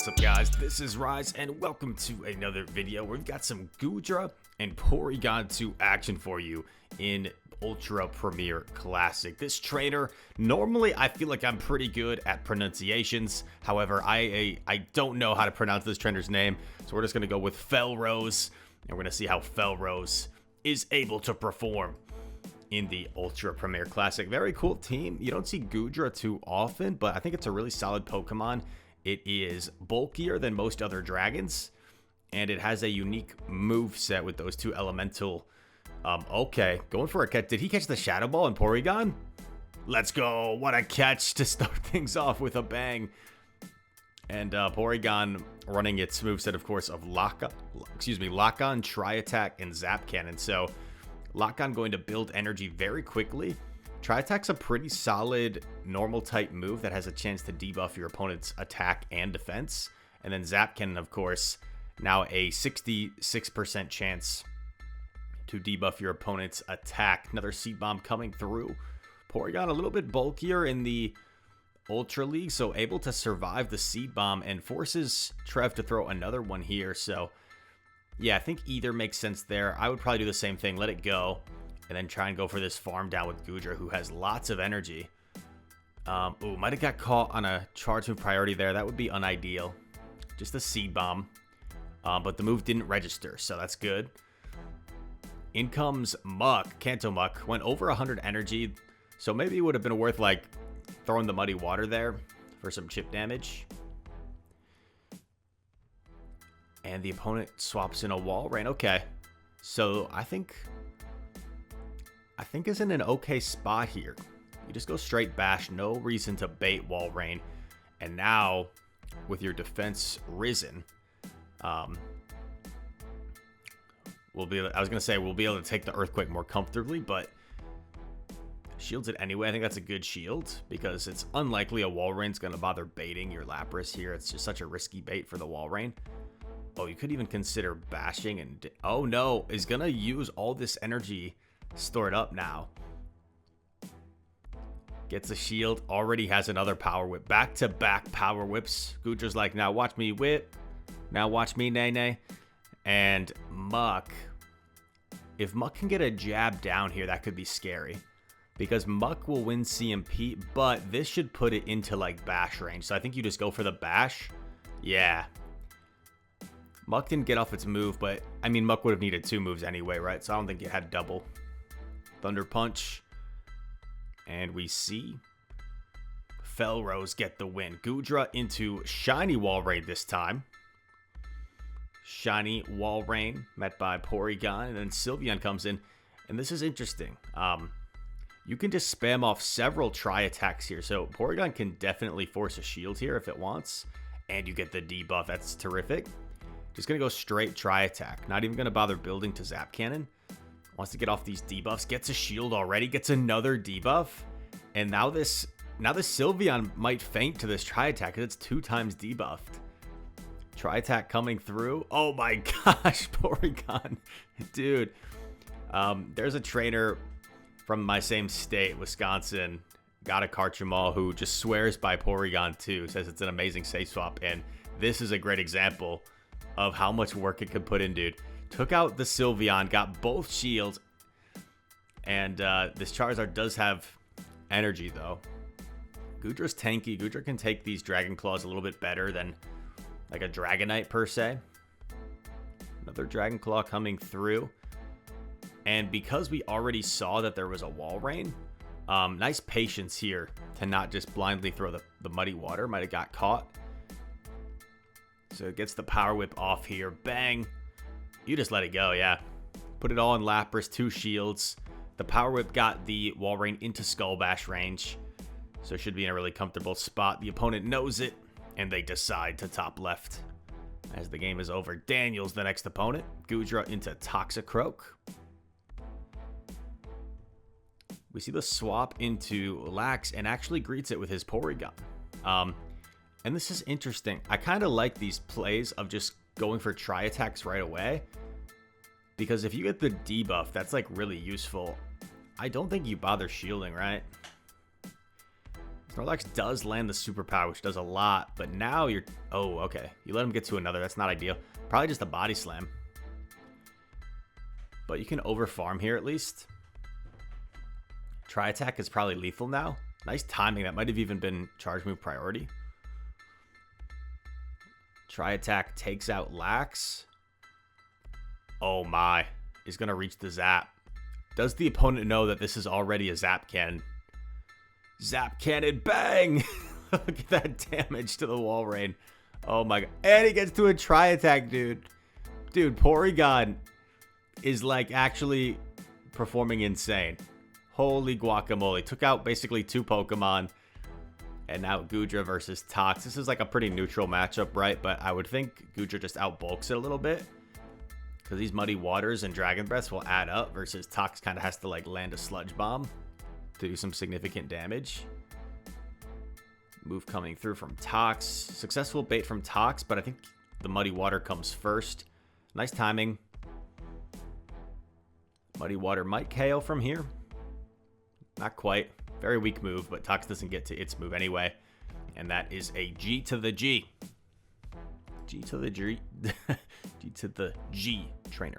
What's up, guys? This is Rise, and welcome to another video where we've got some Goodra and Porygon-2 action for you in Ultra Premier Classic. This trainer, normally I feel like I'm pretty good at pronunciations. However, I don't know how to pronounce this trainer's name, so we're just going to go with Felrose, and we're going to see how Felrose is able to perform in the Ultra Premier Classic. Very cool team. You don't see Goodra too often, but I think it's a really solid Pokemon. It is bulkier than most other dragons, and it has a unique move set with those two elemental. Okay, going for a catch. Did he catch the Shadow Ball in Porygon? Let's go. What a catch to start things off with a bang. And Porygon running its moveset, of course, of Lock-On, Tri-Attack, and Zap Cannon. So Lock-On going to build energy very quickly. Tri-Attack's a pretty solid normal type move that has a chance to debuff your opponent's attack and defense. And then Zap Cannon, of course, now a 66% chance to debuff your opponent's attack. Another Seed Bomb coming through. Porygon a little bit bulkier in the Ultra League, so able to survive the Seed Bomb and forces Trev to throw another one here. So yeah, I think either makes sense there. I would probably do the same thing, let it go, and then try and go for this farm down with Goodra, who has lots of energy. Ooh, might have got caught on a charge move priority there. That would be unideal. Just a Seed Bomb. But the move didn't register, so that's good. In comes Muck. Kanto Muck went over 100 energy, so maybe it would have been worth, like, throwing the Muddy Water there for some chip damage. And the opponent swaps in a Wall Rain. Okay, so I think is in an okay spot here. You just go straight bash, no reason to bait Wall Rain. And now, with your defense risen, we'll be able to take the Earthquake more comfortably, but shields it anyway. I think that's a good shield because it's unlikely a Wall Rain's going to bother baiting your Lapras here. It's just such a risky bait for the Wall Rain. Oh, you could even consider bashing and... Oh, no. Is going to use all this energy stored up now. Gets a shield. Already has another Power Whip. Back-to-back Power Whips. Goodra's like, now watch me whip. Now watch me nay-nay. And Muck. If Muck can get a jab down here, that could be scary. Because Muck will win CMP, but this should put it into, like, bash range. So I think you just go for the bash. Yeah. Muck didn't get off its move, but, I mean, Muck would have needed two moves anyway, right? So I don't think it had double. Thunder Punch. And we see Felrose get the win. Goodra into Shiny Wall Rain this time. Shiny Wall Rain met by Porygon, and then Sylveon comes in. And this is interesting. You can just spam off several Tri-Attacks here. So Porygon can definitely force a shield here if it wants. And you get the debuff. That's terrific. Just going to go straight Tri-Attack. Not even going to bother building to Zap Cannon. Wants to get off these debuffs. Gets a shield already. Gets another debuff. And now this Sylveon might faint to this Tri-Attack because it's 2 times debuffed. Tri-Attack coming through. Oh my gosh, Porygon. Dude. There's a trainer from my same state, Wisconsin. Got a Carchamal who just swears by Porygon-2. Says it's an amazing safe swap. And this is a great example of how much work it could put in, dude. Took out the Sylveon, got both shields, and this Charizard does have energy, though. Goodra's tanky. Goodra can take these Dragon Claws a little bit better than, like, a Dragonite, per se. Another Dragon Claw coming through. And because we already saw that there was a Wall Rain, nice patience here to not just blindly throw the Muddy Water. Might have got caught. So it gets the Power Whip off here. Bang. You just let it go, yeah. Put it all in Lapras, 2 shields. The Power Whip got the Wall Rain into Skull Bash range. So it should be in a really comfortable spot. The opponent knows it, and they decide to top left. As the game is over, Daniel's the next opponent. Goodra into Toxicroak. We see the swap into Lax and actually greets it with his Porygon. And this is interesting. I kind of like these plays of just going for Tri-Attacks right away. Because if you get the debuff, that's like really useful. I don't think you bother shielding, right? Snorlax does land the superpower, which does a lot, but now you're... Oh, okay. You let him get to another. That's not ideal. Probably just a body slam. But you can over-farm here at least. Tri-attack is probably lethal now. Nice timing. That might have even been charge move priority. Tri-attack takes out Lax. Oh my. Is going to reach the zap. Does the opponent know that this is already a zap cannon? Zap cannon, bang! Look at that damage to the Walrein. Oh my god. And he gets to a tri-attack, dude. Dude, Porygon is like actually performing insane. Holy guacamole. Took out basically 2 Pokemon. And now Goodra versus Tox. This is like a pretty neutral matchup, right? But I would think Goodra just outbulks it a little bit. Because these Muddy Waters and Dragon Breaths will add up versus Tox kind of has to like land a Sludge Bomb to do some significant damage. Move coming through from Tox. Successful bait from Tox, but I think the Muddy Water comes first. Nice timing. Muddy Water might KO from here. Not quite. Very weak move, but Tox doesn't get to its move anyway. And that is a G to the G. G to the G. G to the G trainer.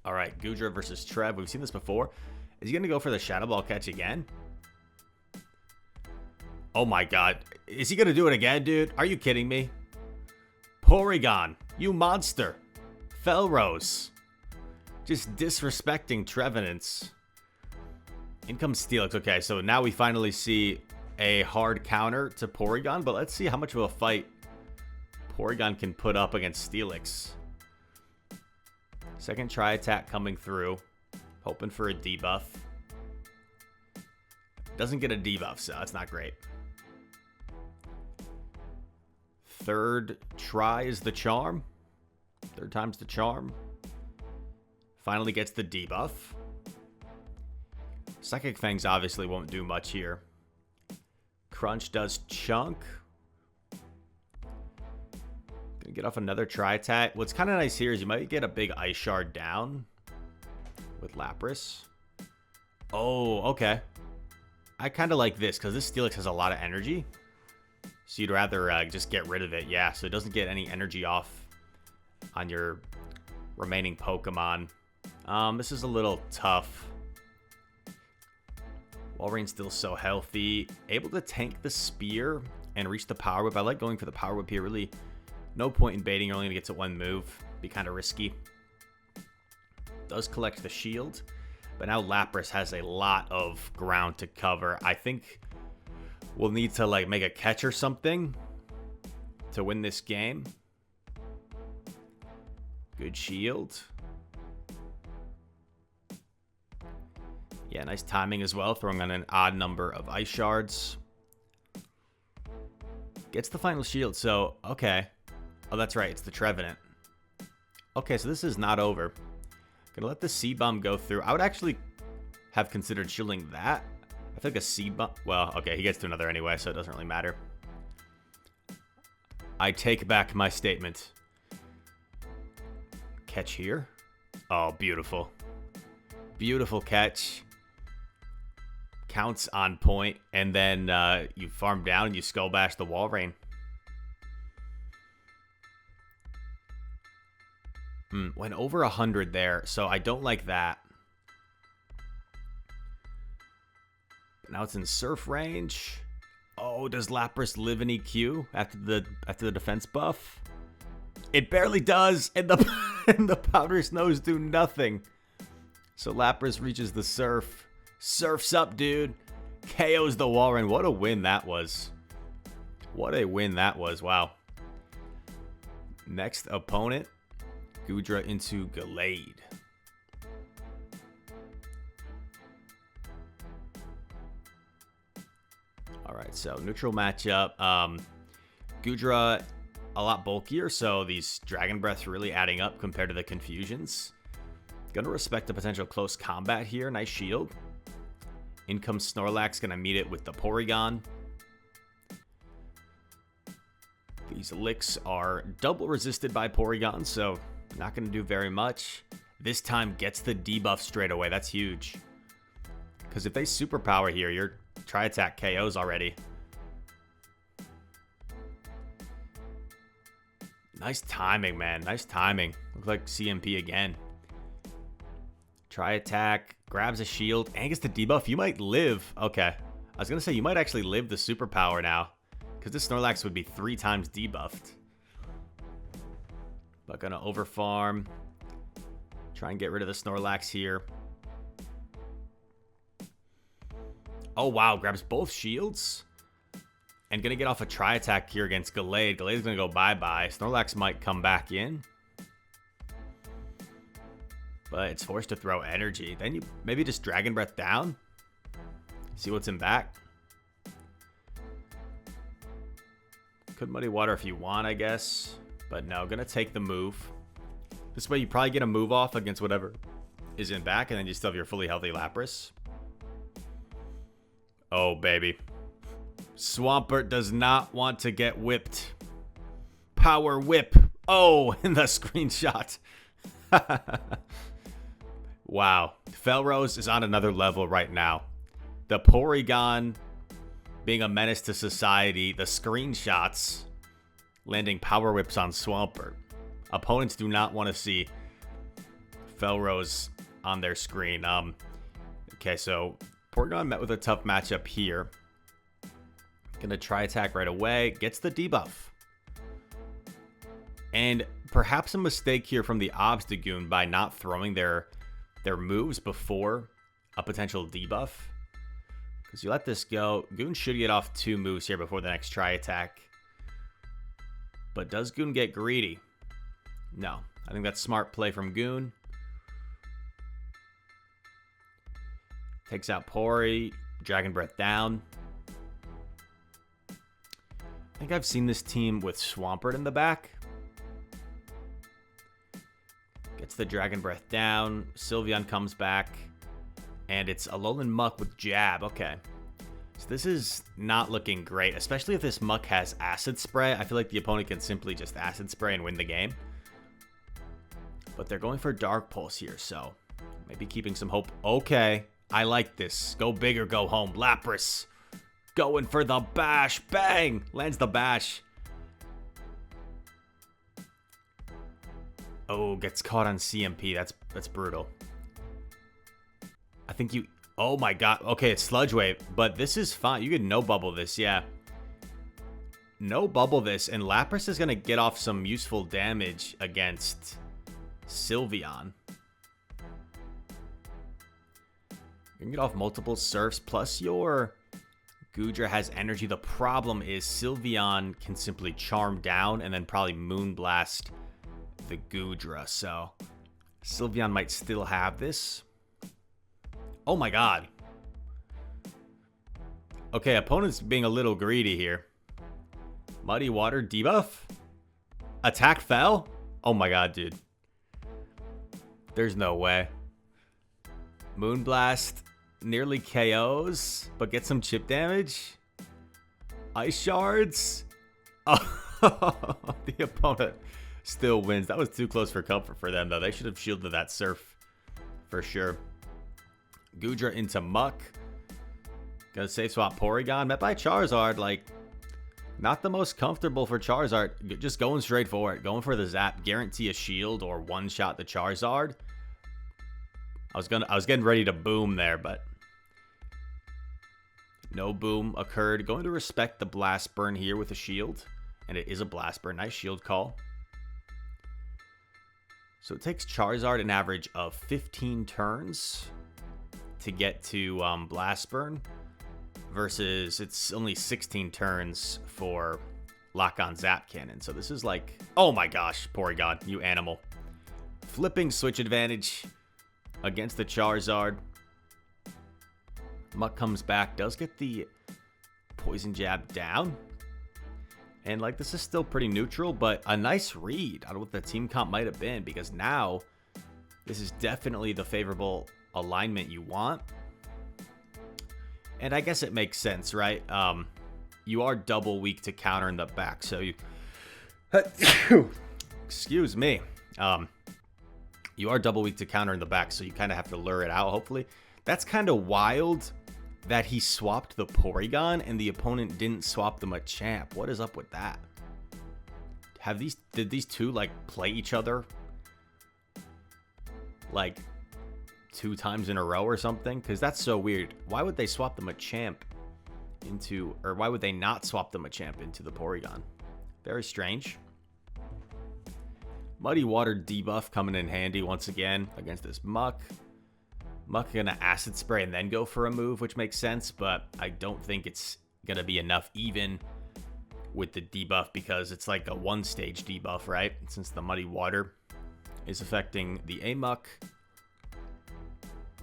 All right, Goodra versus Trev. We've seen this before. Is he going to go for the Shadow Ball catch again? Oh my god. Is he going to do it again, dude? Are you kidding me? Porygon, you monster. Felrose. Just disrespecting Trevenants. In comes Steelix. Okay, so now we finally see a hard counter to Porygon, but let's see how much of a fight Porygon can put up against Steelix. Second tri-attack coming through. Hoping for a debuff. Doesn't get a debuff, so that's not great. Third try is the charm. Third time's the charm. Finally gets the debuff. Psychic Fangs obviously won't do much here. Crunch does chunk. Gonna get off another tri-attack. What's kind of nice here is you might get a big Ice Shard down with Lapras. Oh, okay. I kind of like this because this Steelix has a lot of energy. So you'd rather just get rid of it. Yeah, so it doesn't get any energy off on your remaining Pokemon. This is a little tough. Walrein's still so healthy. Able to tank the Spear and reach the Power Whip. I like going for the Power Whip here. Really, no point in baiting. You're only going to get to 1 move. Be kind of risky. Does collect the shield. But now Lapras has a lot of ground to cover. I think we'll need to like make a catch or something to win this game. Good shield. Yeah, nice timing as well. Throwing on an odd number of Ice Shards. Gets the final shield, so, okay. Oh, that's right. It's the Trevenant. Okay, so this is not over. Gonna let the C-Bomb go through. I would actually have considered shielding that. I feel like a C-Bomb... Well, okay, he gets to another anyway, so it doesn't really matter. I take back my statement. Catch here. Oh, beautiful. Beautiful catch. Counts on point, and then you farm down and you Skull Bash the Walrein. Went over 100 there, so I don't like that. Now it's in Surf range. Oh, does Lapras live in EQ after the defense buff? It barely does, and the Powder Snows do nothing. So Lapras reaches the Surf. Surf's up, dude. KOs the Walrein. What a win that was. What a win that was. Wow. Next opponent. Goodra into Gallade. Alright, so neutral matchup. Goodra a lot bulkier, so these Dragon Breaths really adding up compared to the Confusions. Gonna respect the potential close combat here. Nice shield. In comes Snorlax, gonna meet it with the Porygon. These licks are double resisted by Porygon, so not gonna do very much. This time gets the debuff straight away. That's huge. Because if they superpower here, you're Tri-Attack KOs already. Nice timing, man. Nice timing. Looks like CMP again. Tri-Attack, grabs a shield, and gets the debuff. You might live. Okay. I was going to say, you might actually live the superpower now. Because this Snorlax would be 3 times debuffed. But going to overfarm. Try and get rid of the Snorlax here. Oh, wow. Grabs both shields. And going to get off a Tri-Attack here against Gallade. Gallade's going to go bye-bye. Snorlax might come back in. But it's forced to throw energy. Then you maybe just Dragon Breath down. See what's in back. Could Muddy Water if you want, I guess. But no, going to take the move. This way you probably get a move off against whatever is in back. And then you still have your fully healthy Lapras. Oh, baby. Swampert does not want to get whipped. Power whip. Oh, in the screenshot. Wow. Felrose is on another level right now. The Porygon being a menace to society. The screenshots landing power whips on Swampert. Opponents do not want to see Felrose on their screen. Okay, so Porygon met with a tough matchup here. Gonna Tri-Attack right away. Gets the debuff. And perhaps a mistake here from the Obstagoon by not throwing their moves before a potential debuff. Because you let this go. Goon should get off 2 moves here before the next Tri-Attack. But does Goon get greedy? No. I think that's smart play from Goon. Takes out Pory. Dragon Breath down. I think I've seen this team with Swampert in the back. Gets the Dragon Breath down. Sylveon comes back. And it's Alolan Muck with Jab. Okay. So this is not looking great. Especially if this Muck has Acid Spray. I feel like the opponent can simply just Acid Spray and win the game. But they're going for Dark Pulse here. So maybe keeping some hope. Okay. I like this. Go big or go home. Lapras. Going for the bash. Bang. Lands the bash. Oh, gets caught on CMP. That's brutal. I think you... Oh my god. Okay, it's Sludge Wave. But this is fine. You can no bubble this, yeah. No bubble this. And Lapras is going to get off some useful damage against Sylveon. You can get off multiple Surfs. Plus your Goodra has energy. The problem is Sylveon can simply Charm down and then probably Moonblast the Goodra. So Sylveon might still have this. Oh my god. Okay, opponent's being a little greedy here. Muddy Water debuff? Attack fell? Oh my god, dude. There's no way. Moonblast nearly KOs, but get some chip damage. Ice Shards. Oh, the opponent still wins. That was too close for comfort for them, though. They should have shielded that Surf for sure. Goodra into Muck. Gonna safe swap Porygon. Met by Charizard. Like, not the most comfortable for Charizard. Just going straight for it. Going for the Zap. Guarantee a shield or one-shot the Charizard. I was getting ready to boom there, but no boom occurred. Going to respect the Blast Burn here with a shield. And it is a Blast Burn. Nice shield call. So it takes Charizard an average of 15 turns to get to Blast Burn. Versus it's only 16 turns for Lock-on Zap Cannon. So this is like... Oh my gosh, Porygon, you animal. Flipping switch advantage against the Charizard. Muck comes back. Does get the Poison Jab down. And like this is still pretty neutral. But a nice read. I don't know what the team comp might have been. Because now this is definitely the favorable alignment you want. And I guess it makes sense, right? You are double weak to counter in the back. So you... Excuse me. You are double weak to counter in the back. So you kind of have to lure it out, hopefully. That's kind of wild that he swapped the Porygon and the opponent didn't swap the Machamp. What is up with that? Did these two like play each other like 2 times in a row or something? Because that's so weird. Why would they swap the Machamp into, or why would they not swap the Machamp into the Porygon? Very strange. Muddy Water debuff coming in handy once again against this Muck. Muck gonna Acid Spray and then go for a move, which makes sense, but I don't think it's gonna be enough even with the debuff because it's like a 1-stage debuff, right? Since the Muddy Water is affecting the Amok.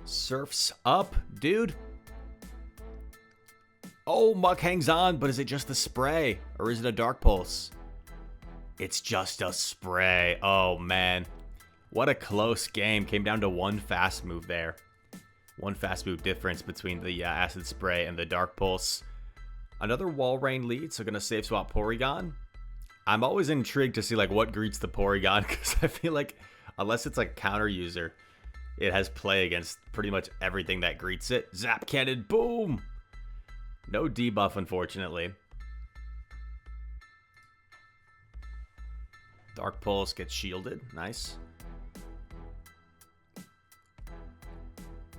Surf's up, dude. Oh, Muck hangs on, but is it just the spray or is it a Dark Pulse? It's just a spray. Oh, man. What a close game. Came down to 1 fast move there. 1 fast move difference between the Acid Spray and the Dark Pulse. Another Wall Rain lead, so going to save swap Porygon. I'm always intrigued to see like what greets the Porygon because I feel like unless it's like counter user, it has play against pretty much everything that greets it. Zap Cannon, boom! No debuff, unfortunately. Dark Pulse gets shielded. Nice.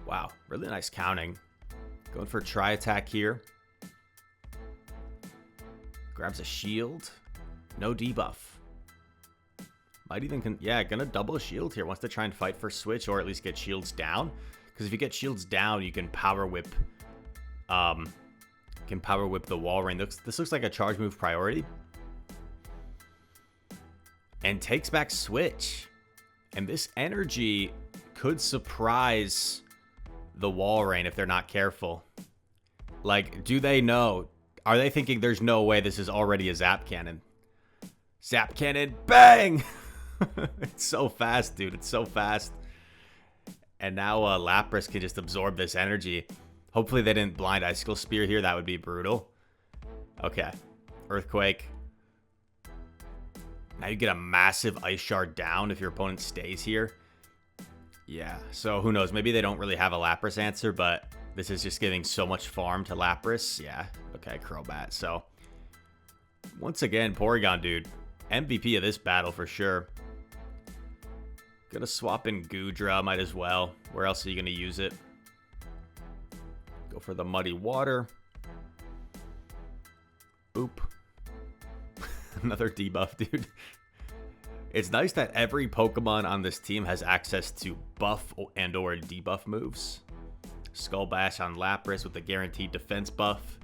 Wow, really nice counting. Going for a Tri-Attack here. Grabs a shield. No debuff. Might even, yeah, gonna double a shield here. Wants to try and fight for switch or at least get shields down. Because if you get shields down, you can power whip. The Wall Rain. This looks like a charge move priority. And takes back switch. And this energy could surprise the Wall Rain if they're not careful. Like, do they know? Are they thinking there's no way this is already a Zap Cannon? Zap Cannon, bang! It's so fast, dude. It's so fast. And now Lapras can just absorb this energy. Hopefully they didn't blind Icicle Spear here. That would be brutal. Okay. Earthquake. Now you get a massive Ice Shard down if your opponent stays here. Yeah, so who knows? Maybe they don't really have a Lapras answer, but this is just giving so much farm to Lapras. Yeah, okay, Crobat. So, once again, Porygon, dude. MVP of this battle for sure. Gonna swap in Goodra, might as well. Where else are you gonna use it? Go for the Muddy Water. Boop. Another debuff, dude. It's nice that every Pokemon on this team has access to buff and or debuff moves. Skull Bash on Lapras with a guaranteed defense buff.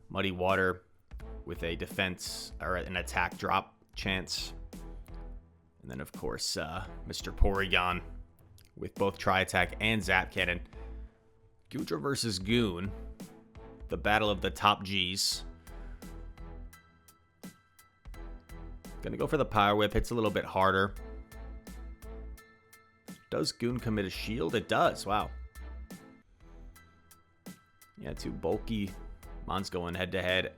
Muddy Water with a defense or an attack drop chance. And then, of course, Mr. Porygon with both Tri-Attack and Zap Cannon. Goodra versus Goon. The battle of the top Gs. Gonna go for the Power Whip. Hits a little bit harder. Does Goon commit a shield? It does. Wow. Yeah, 2 bulky mons going head to head.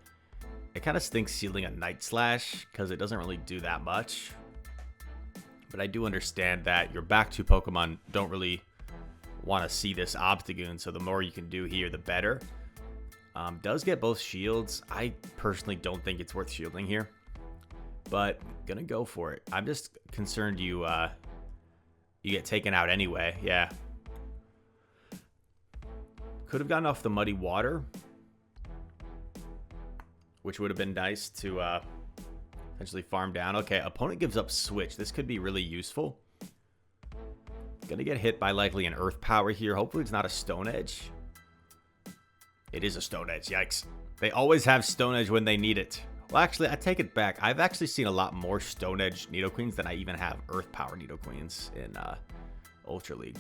It kind of stinks sealing a Night Slash because it doesn't really do that much. But I do understand that your back 2 Pokemon don't really want to see this Obstagoon, so the more you can do here, the better. Does get both shields. I personally don't think it's worth shielding here, but gonna go for it. I'm just concerned you get taken out anyway. Yeah. Could have gotten off the Muddy Water, which would have been nice to essentially farm down. Okay, opponent gives up switch. This could be really useful. Gonna get hit by likely an Earth Power here. Hopefully it's not a Stone Edge. It is a Stone Edge. Yikes. They always have Stone Edge when they need it. Well, actually, I take it back. I've actually seen a lot more Stone Edge Nidoqueens than I even have Earth Power Nidoqueens in Ultra League.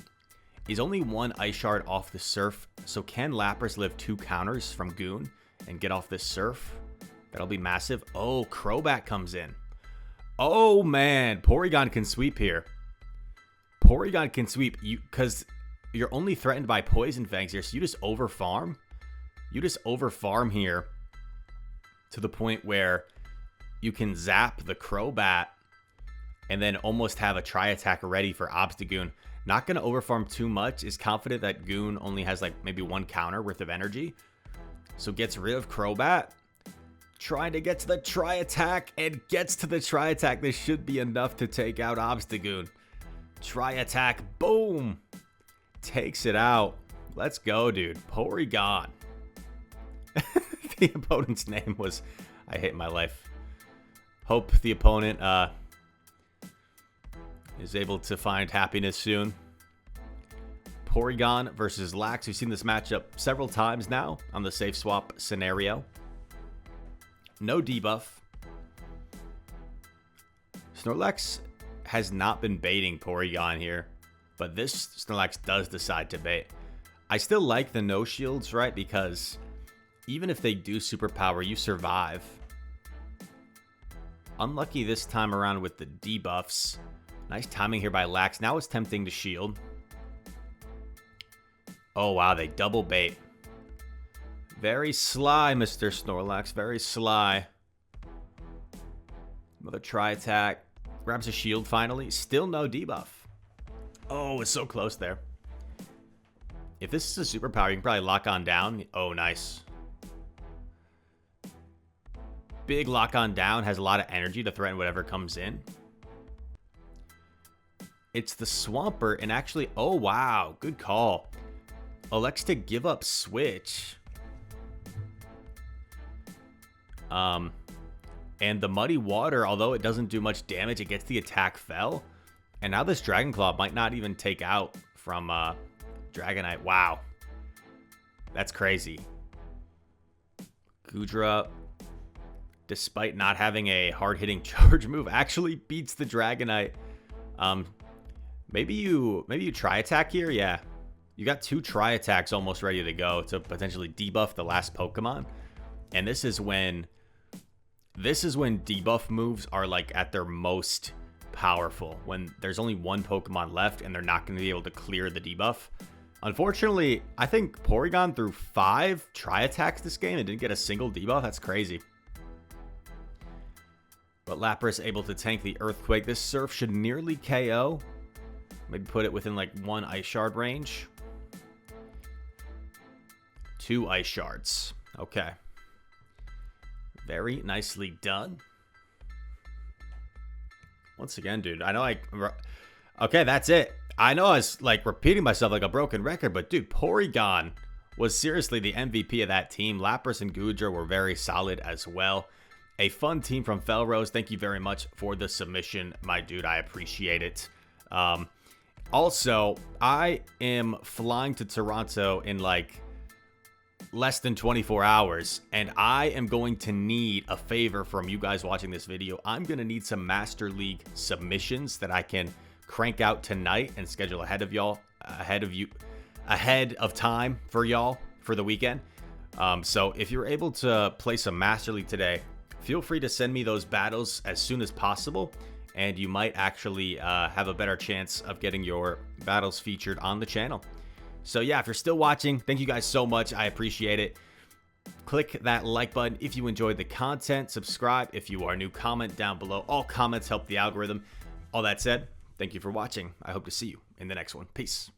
He's only 1 Ice Shard off the Surf, so can Lapras live 2 counters from Goon and get off this Surf? That'll be massive. Oh, Crobat comes in. Oh, man. Porygon can sweep here. Porygon can sweep you because you're only threatened by Poison Fangs here, so you just over-farm. You just over-farm here to the point where you can zap the Crobat and then almost have a Tri-Attack ready for Obstagoon. Not going to overfarm too much. Is confident that Goon only has like maybe 1 counter worth of energy. So gets rid of Crobat. Trying to get to the Tri-Attack and gets to the Tri-Attack. This should be enough to take out Obstagoon. Tri-Attack. Boom. Takes it out. Let's go, dude. Porygon. The opponent's name was... I hate my life. Hope the opponent is able to find happiness soon. Porygon versus Lax. We've seen this matchup several times now on the safe swap scenario. No debuff. Snorlax has not been baiting Porygon here, but this Snorlax does decide to bait. I still like the no shields, right? Because even if they do superpower, you survive. Unlucky this time around with the debuffs. Nice timing here by Lax. Now it's tempting to shield. Oh, wow. They double bait. Very sly, Mr. Snorlax. Very sly. Another Tri-Attack. Grabs a shield finally. Still no debuff. Oh, it's so close there. If this is a superpower, you can probably lock on down. Oh, nice. Big lock on down. Has a lot of energy to threaten whatever comes in. It's the Swampert. And actually, oh, wow. Good call. Elects to give up Switch. And the Muddy Water, although it doesn't do much damage, it gets the attack fell. And now this Dragon Claw might not even take out from Dragonite. Wow. That's crazy. Goodra, despite not having a hard-hitting charge move, actually beats the Dragonite. Maybe you Tri-Attack here? Yeah. You got 2 Tri-Attacks almost ready to go to potentially debuff the last Pokemon. And this is when debuff moves are like at their most powerful, when there's only 1 Pokemon left and they're not going to be able to clear the debuff. Unfortunately, I think Porygon threw 5 Tri-Attacks this game and didn't get a single debuff. That's crazy. But Lapras able to tank the Earthquake. This Surf should nearly KO. Maybe put it within like 1 Ice Shard range. 2 Ice Shards. Okay. Very nicely done. Once again, dude, I know okay, that's it. I know I was like repeating myself like a broken record, but dude, Porygon was seriously the MVP of that team. Lapras and Goodra were very solid as well. A fun team from Felrose. Thank you very much for the submission, my dude. I appreciate it. Also, I am flying to Toronto in like less than 24 hours, and I am going to need a favor from you guys watching this video. I'm going to need some Master League submissions that I can crank out tonight and schedule ahead of time for y'all for the weekend. So if you're able to play some Master League today, feel free to send me those battles as soon as possible, and you might actually have a better chance of getting your battles featured on the channel. So yeah, if you're still watching, thank you guys so much. I appreciate it. Click that like button if you enjoyed the content. Subscribe if you are new. Comment down below. All comments help the algorithm. All that said, thank you for watching. I hope to see you in the next one. Peace.